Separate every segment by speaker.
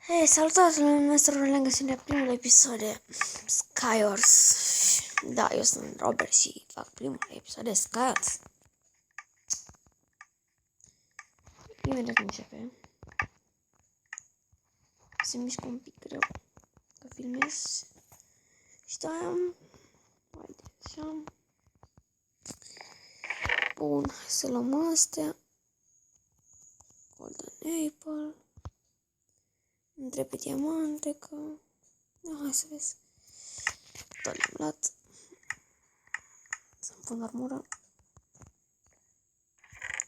Speaker 1: Hei, salutare, numesc Roland, găsim la primul episod de Skywars. Da, eu sunt Robert și fac primul episod de Skywars. Imediat începe. Se mișcă un pic greu că filmez. Și da, haide, așa. Bun, să luăm astea. Golden Apple. Întreb pe diamante că... Da, hai să vezi. Tot le-am luat. Să-mi pun armură.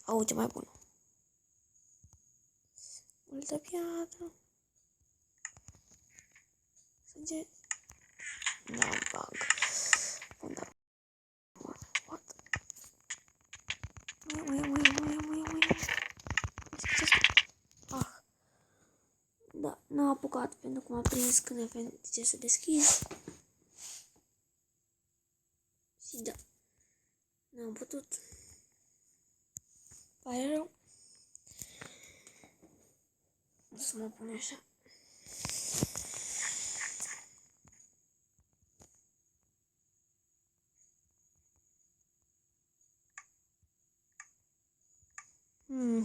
Speaker 1: Uite, mai bună. Multă piatră. Sânge. Da, bag. Pun armură. What? Mai. Ah. Da, n-am apucat pentru că m-a prins când aveam ce să deschis. Și da, n-am putut. Pare rău. O să mă pun așa.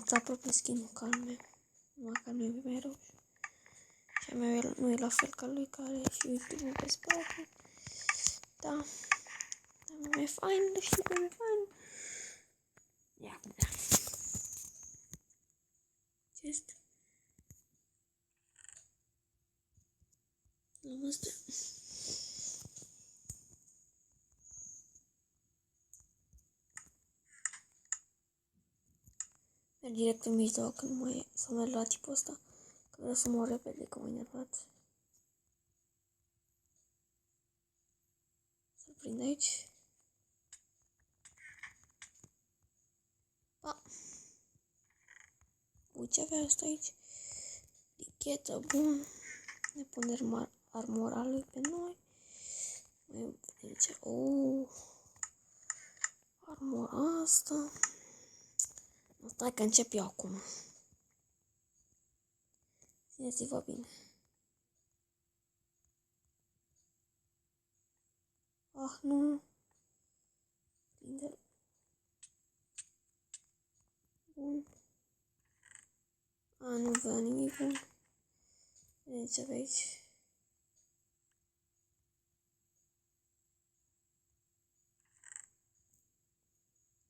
Speaker 1: S-a apropie skin-ul calme. Numai că nu e mai rău. Și a mea nu e la fel ca lui, care e și YouTube-ul pe spate. Da. Dar e fain, nu știu cum e fain. Ia, da. Ce este? Luăm astea. Merg direct în mijloc, că nu mai e. Să merg la tipul ăsta. Că vreau să mor repede, că m-a enervat. Să-l prind aici. Pa! Uite ce avea asta aici. Lichetă, bun. Ne punem armura lui pe noi. Mai vedem ce... Armura asta. Stai că încep eu acum. Țineți-vă bine. Ah, nu. Prinde-l. Bun. Nu vrea nimic bun. Vedeți ce avea aici.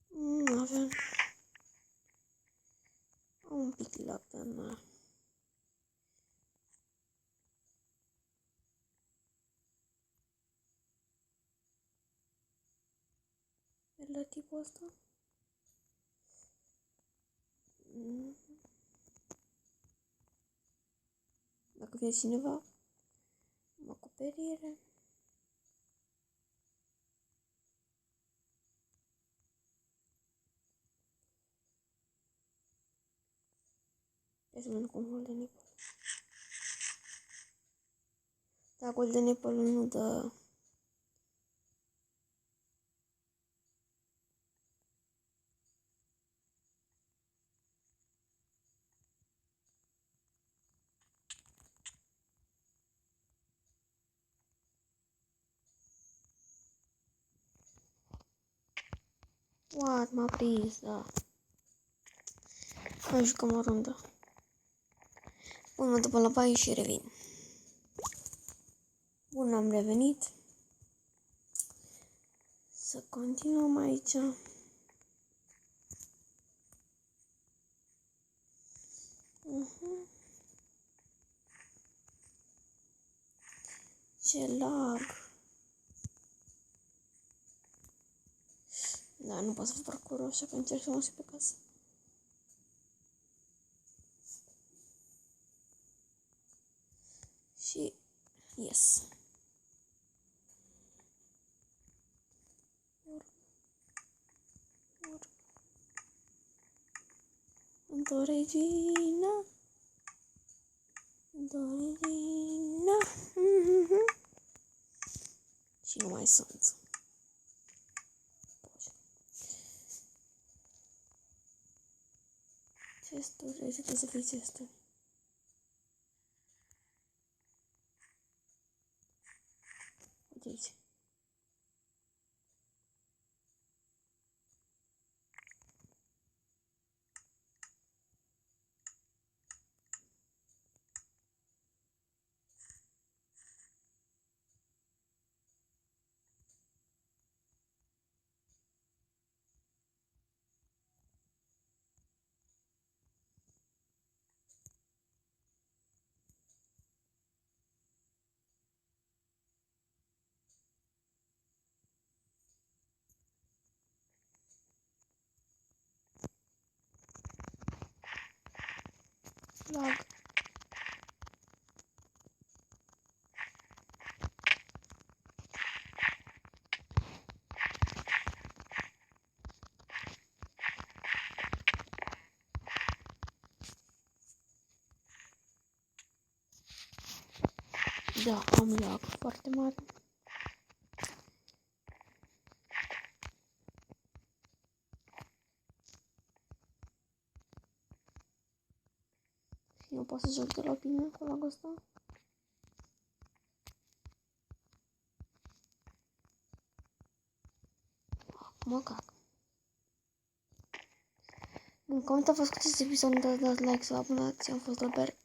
Speaker 1: Nu aveam. Am un pic lag, dar nu. Merg la tipul ăsta. Dacă vine cineva, am acoperire. Hai să mănânc un Golden Apple. Da, Golden Apple nu dă... What? M-a prins, da. Mai jucăm o rundă. Bun, mă duc la baie și revin. Bun, am revenit. Să continuăm aici. Ce lag. Da, nu pot să fac parcurul, așa că încerc să mă pe casă. Și... yes. Într-o regina. Într-o regina. Și nu mai sunt. Chesturi, aici trebuie să fie chesturi. notizie. Lag. Da, am lag foarte mare. Și nu pot să joc de la bine cu lagul ăsta. Mă cac. În coment a fost cu acest episod, dați like, să vă abonați, am fost Robert.